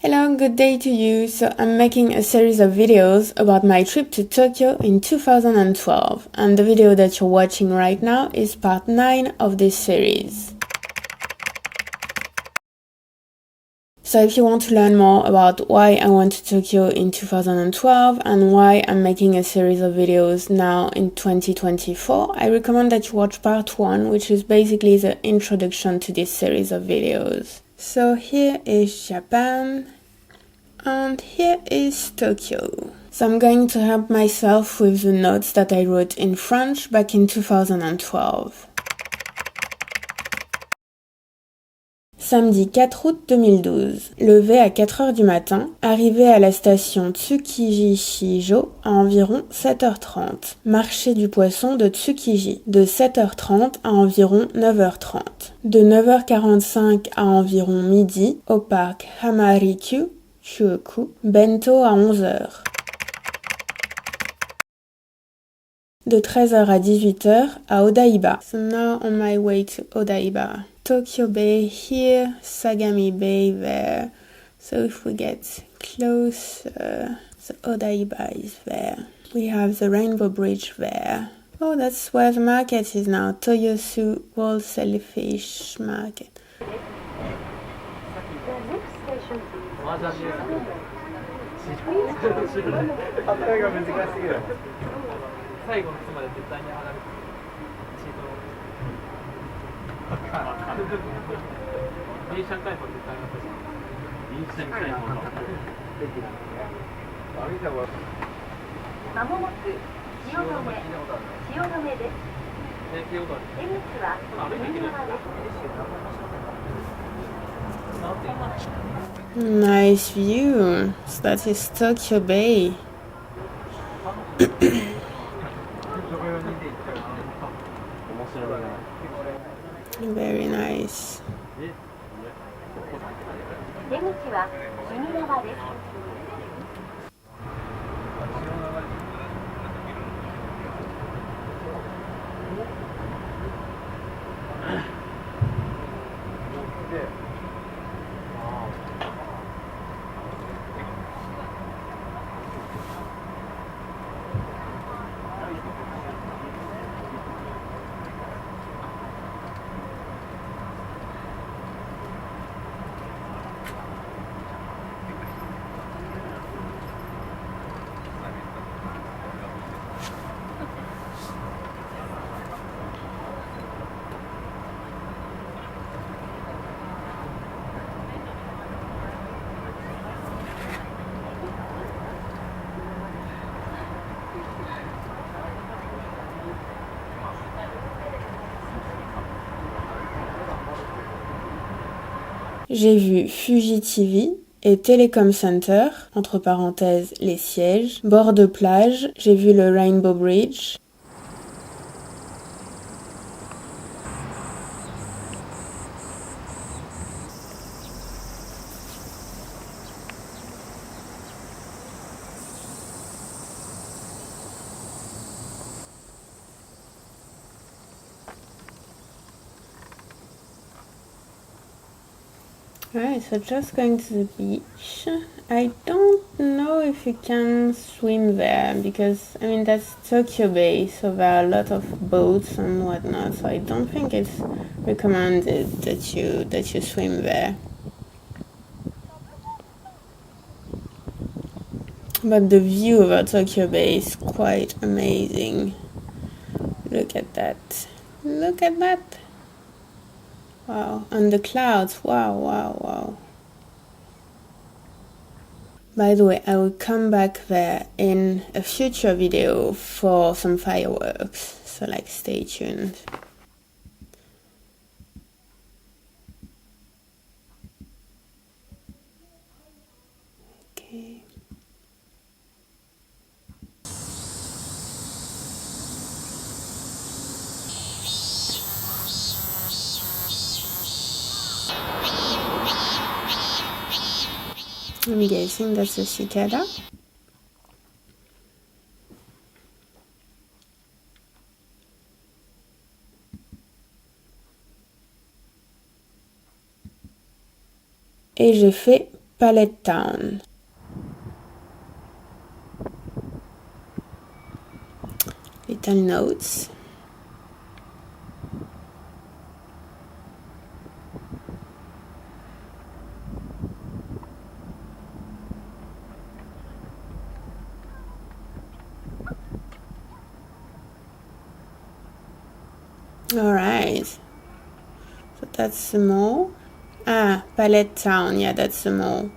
Hello, good day to you. So I'm making a series of videos about my trip to Tokyo in 2012, and the video that you're watching right now is part 9 of this series. So if you want to learn more about why I went to Tokyo in 2012 and why I'm making a series of videos now in 2024, I recommend that you watch part 1, which is basically the introduction to this series of videos. So here is Japan. And here is Tokyo. So I'm going to help myself with the notes that I wrote in French back in 2012. Samedi 4 août 2012. Levé à 4 heures du matin, arrivé à la station Tsukiji-Shijo à environ 7h30. Marché du poisson de Tsukiji, de 7h30 à environ 9h30. De 9h45 à environ midi, au parc Hamarikyu, Chuoku, bento à 11h. De 13h à 18h à Odaiba. So now on my way to Odaiba. Tokyo Bay here, Sagami Bay there. So if we get close, so Odaiba is there. We have the Rainbow Bridge there. Oh, that's where the market is now. Toyosu Wholesale Fish Market. Nice view. So that is Tokyo Bay. Very nice. J'ai vu Fuji TV et Telecom Center, entre parenthèses les sièges, bord de plage, j'ai vu le Rainbow Bridge. Alright, so just going to the beach. I don't know if you can swim there because, I mean, that's Tokyo Bay, so there are a lot of boats and whatnot, so I don't think it's recommended that you swim there. But the view over Tokyo Bay is quite amazing. Look at that. Look at that. Wow, and the clouds, wow. By the way, I will come back there in a future video for some fireworks, so stay tuned. Okay. I'm guessing that's a cicada. Et j'ai fait Palette Town. Little notes. Alright. So that's the mall. Ah, Palette Town. Yeah, that's the mall.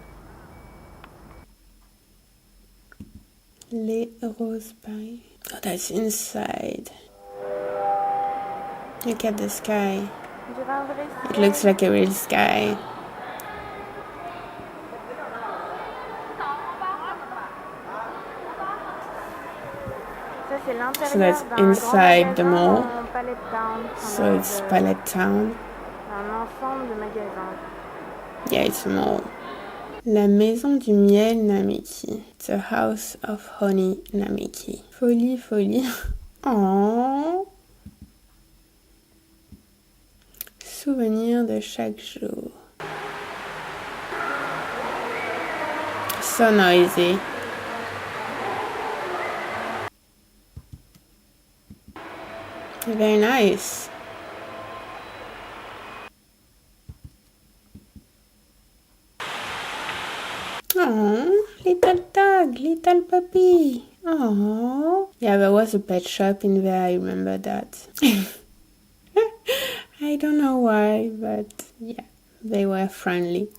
Les Roses Paris. Oh, that's inside. Look at the sky. It looks like a real sky. So that's inside the mall. So it's Palette Town. Yeah, it's a mall. La maison du miel Namiki. The house of honey Namiki. Folie, folie. Oh. Souvenir de chaque jour. So noisy. Very nice. Oh, little dog, little puppy. Oh. Yeah, there was a pet shop in there, I remember that. I don't know why, but yeah, they were friendly.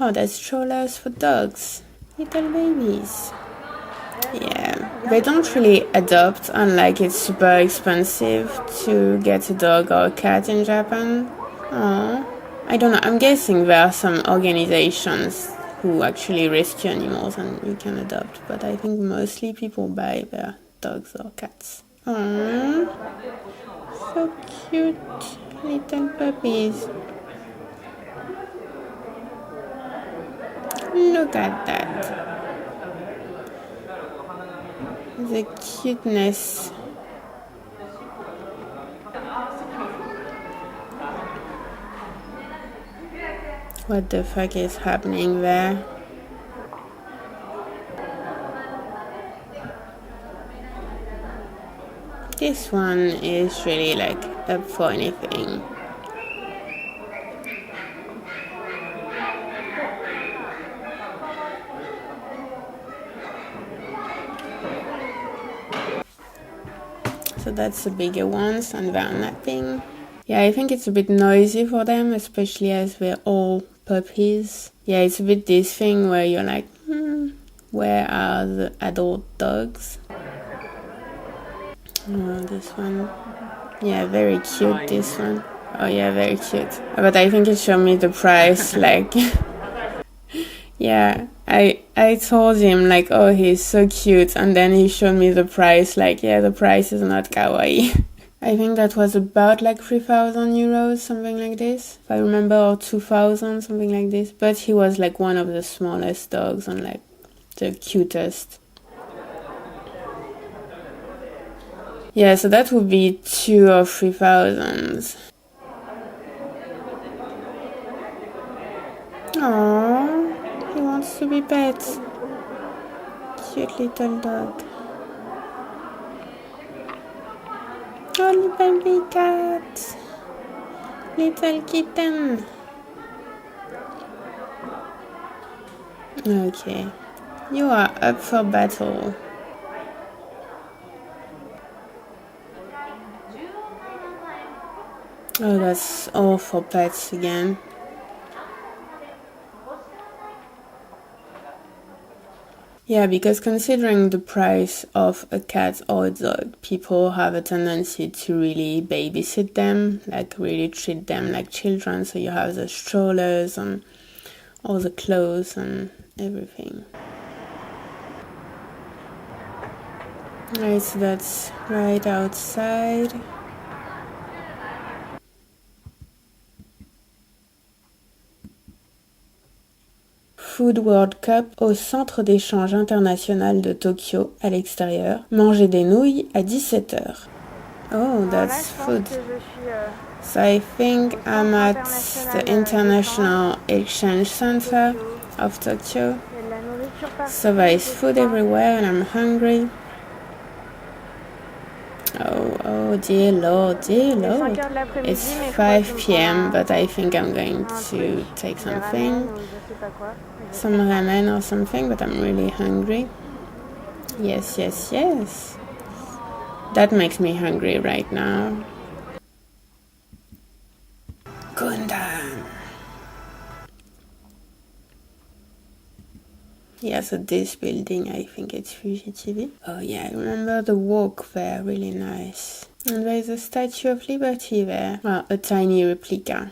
Oh, that's strollers for dogs. Little babies. Yeah, they don't really adopt, unlike it's super expensive to get a dog or a cat in Japan. Oh, I don't know. I'm guessing there are some organizations who actually rescue animals and you can adopt, but I think mostly people buy their dogs or cats. Oh, so cute little puppies. Look at that. The cuteness. What the fuck is happening there? This one is really like up for anything. So that's the bigger ones and they're napping. Yeah, I think it's a bit noisy for them, especially as we're all puppies. Yeah, it's a bit this thing where you're like, where are the adult dogs? Oh, this one. Yeah, very cute, this one. Oh yeah, very cute. But I think it showed me the price, like... Yeah, I told him like, oh, he's so cute, and then he showed me the price, like, yeah, the price is not kawaii. I think that was about like 3,000 euros, something like this, if I remember, or 2,000, something like this. But he was like one of the smallest dogs and like the cutest. Yeah, so that would be 2,000 or 3,000. Aww. He wants to be pet. Cute little dog. Oh, little baby cat. Little kitten. Okay. You are up for battle. Oh, that's all for pets again. Yeah, because considering the price of a cat or a dog, people have a tendency to really babysit them, like really treat them like children. So you have the strollers and all the clothes and everything. Right, so that's right outside. Food World Cup au centre d'échange international de Tokyo, à l'extérieur. Manger des nouilles à 17h. Oh, that's food. So I think I'm at the International Exchange Center of Tokyo. So there is food everywhere and I'm hungry. Oh dear Lord, dear Lord. It's 5 p.m. but I think I'm going to take something. Some ramen or something, but I'm really hungry. Yes. That makes me hungry right now. Gundam! Yeah, so this building, I think it's Fuji TV. Oh yeah, I remember the walk there, really nice. And there's a Statue of Liberty there. Well, a tiny replica.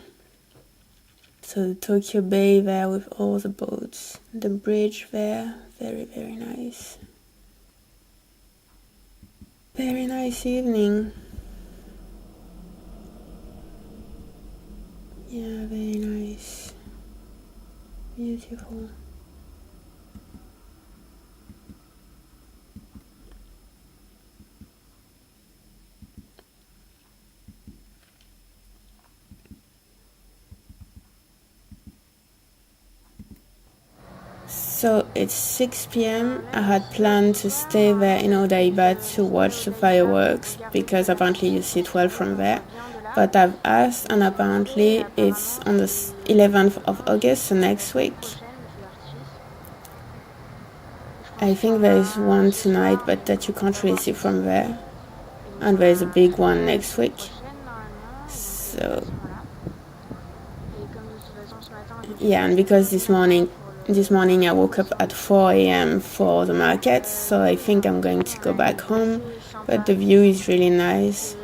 So the Tokyo Bay there with all the boats. The bridge there, very, very nice. Very nice evening. Yeah, very nice. Beautiful. So it's 6 p.m. I had planned to stay there in Odaiba to watch the fireworks because apparently you see it well from there. But I've asked and apparently it's on the 11th of August, so next week. I think there is one tonight, but that you can't really see from there. And there is a big one next week. So yeah, and because this morning I woke up at 4 a.m. for the market, so I think I'm going to go back home, but the view is really nice.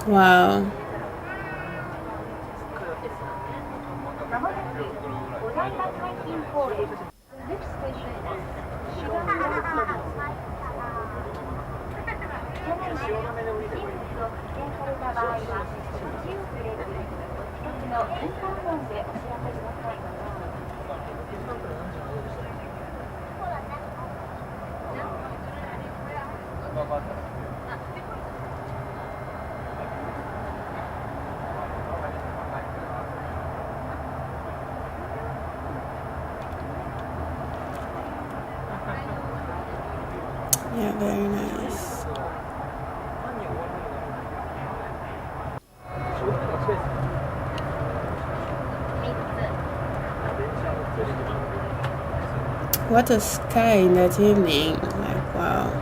Wow. Yeah, very nice. What a sky in that evening, like wow.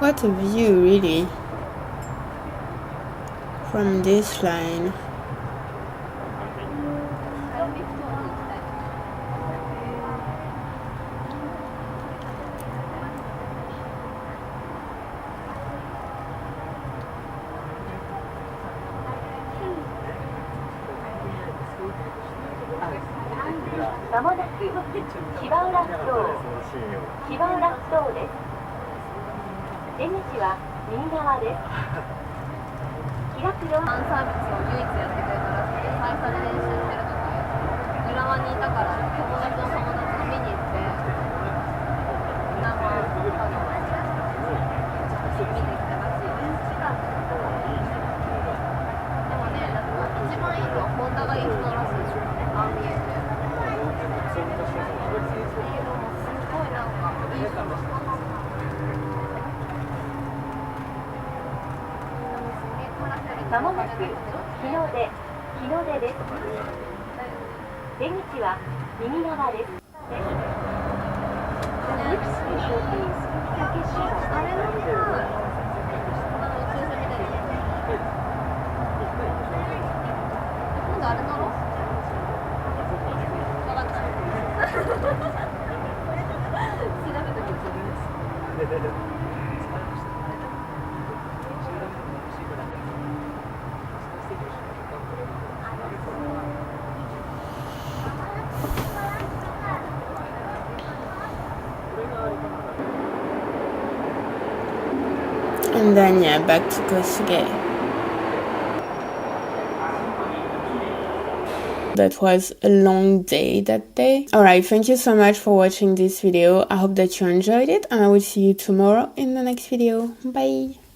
What a view, really, from this line. And then yeah, back to Kosuge. That was a long day that day. Alright, thank you so much for watching this video. I hope that you enjoyed it, and I will see you tomorrow in the next video. Bye!